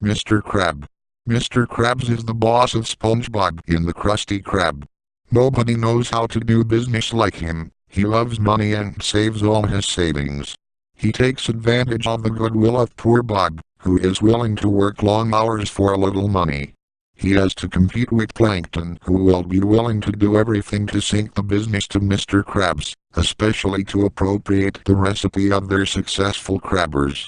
Mr. Crab. Mr. Krabs is the boss of SpongeBob in the Krusty Krab. Nobody knows how to do business like him. He loves money and saves all his savings. He takes advantage of the goodwill of poor Bob, who is willing to work long hours for a little money. He has to compete with Plankton, who will be willing to do everything to sink the business to Mr. Krabs, especially to appropriate the recipe of their successful crabbers.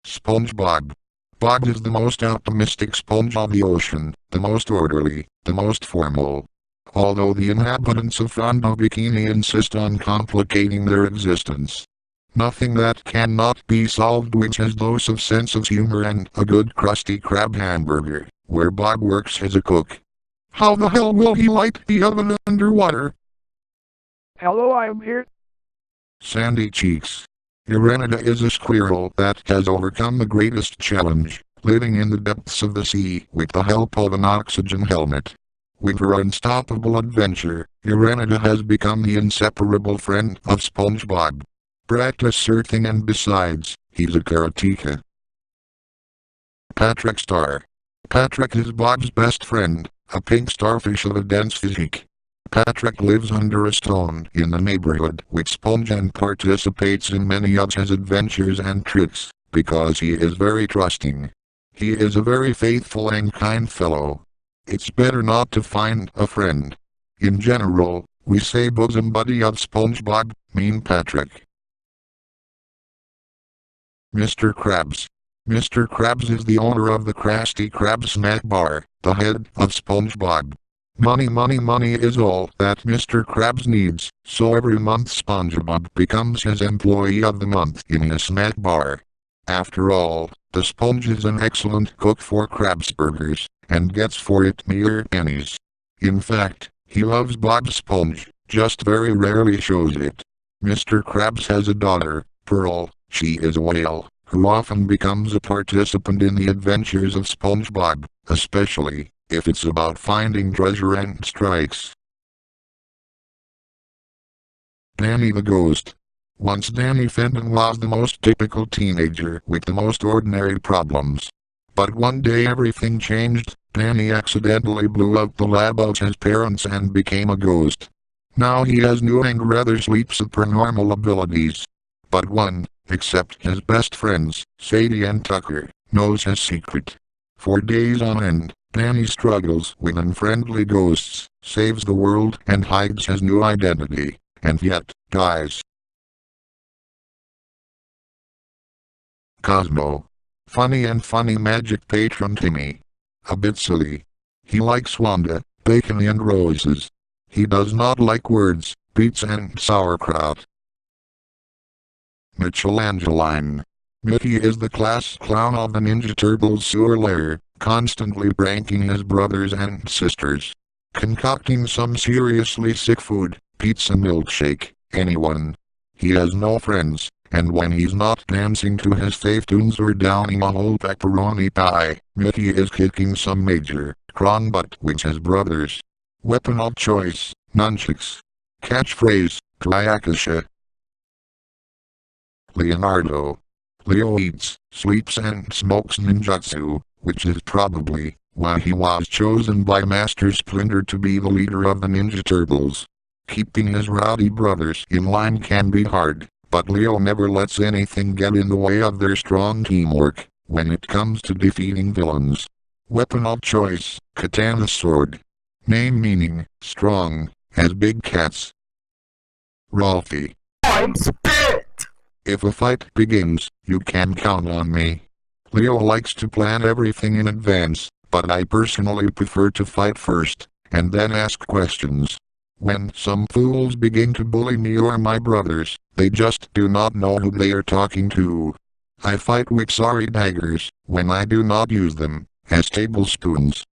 SpongeBob. Bob is the most optimistic sponge of the ocean, the most orderly, the most formal. Although the inhabitants of Fondo Bikini insist on complicating their existence. Nothing that cannot be solved with his dose of sense of humor and a good Krusty Krab hamburger, where Bob works as a cook. How the hell will he light the oven underwater? Hello, I'm here. Sandy Cheeks. Irenita is a squirrel that has overcome the greatest challenge, living in the depths of the sea with the help of an oxygen helmet. With her unstoppable adventure, Irenita has become the inseparable friend of SpongeBob. Practice surfing and besides, he's a karateka. Patrick Star. Patrick is Bob's best friend, a pink starfish of a dense physique. Patrick lives under a stone in the neighborhood with Sponge and participates in many of his adventures and tricks, because he is very trusting. He is a very faithful and kind fellow. It's better not to find a friend. In general, we say bosom buddy of SpongeBob, mean Patrick. Mr. Krabs. Mr. Krabs is the owner of the Krusty Krab snack bar, the head of SpongeBob. Money, money, money is all that Mr. Krabs needs, so every month SpongeBob becomes his employee of the month in his snack bar. After all, the Sponge is an excellent cook for Krabs burgers, and gets for it mere pennies. In fact, he loves Bob Sponge, just very rarely shows it. Mr. Krabs has a daughter, Pearl. She is a whale, who often becomes a participant in the adventures of SpongeBob, especially if it's about finding treasure and strikes. Danny the Ghost. Once Danny Fenton was the most typical teenager with the most ordinary problems. But one day everything changed. Danny accidentally blew up the lab of his parents and became a ghost. Now he has new and rather sweet supernormal abilities. But one, except his best friends, Sadie and Tucker, knows his secret. For days on end, Danny struggles with unfriendly ghosts, saves the world and hides his new identity, and yet, dies. Cosmo. Funny and funny magic patron Timmy. A bit silly. He likes Wanda, bacon and roses. He does not like words, pizza and sauerkraut. Michelangeline. Mickey is the class clown of the Ninja Turtles sewer lair, constantly pranking his brothers and sisters. Concocting some seriously sick food, pizza milkshake, anyone. He has no friends, and when he's not dancing to his fave tunes or downing a whole pepperoni pie, Mickey is kicking some major, cron butt with his brothers. Weapon of choice, nunchucks. Catchphrase, Klyakasha. Leonardo. Leo eats, sleeps and smokes ninjutsu, which is probably why he was chosen by Master Splinter to be the leader of the Ninja Turtles. Keeping his rowdy brothers in line can be hard, but Leo never lets anything get in the way of their strong teamwork when it comes to defeating villains. Weapon of choice, katana sword. Name meaning, strong, as big cats. Ralphie. I'm spit! If a fight begins, you can count on me. Leo likes to plan everything in advance, but I personally prefer to fight first, and then ask questions. When some fools begin to bully me or my brothers, they just do not know who they are talking to. I fight with sorry daggers, when I do not use them, as tablespoons.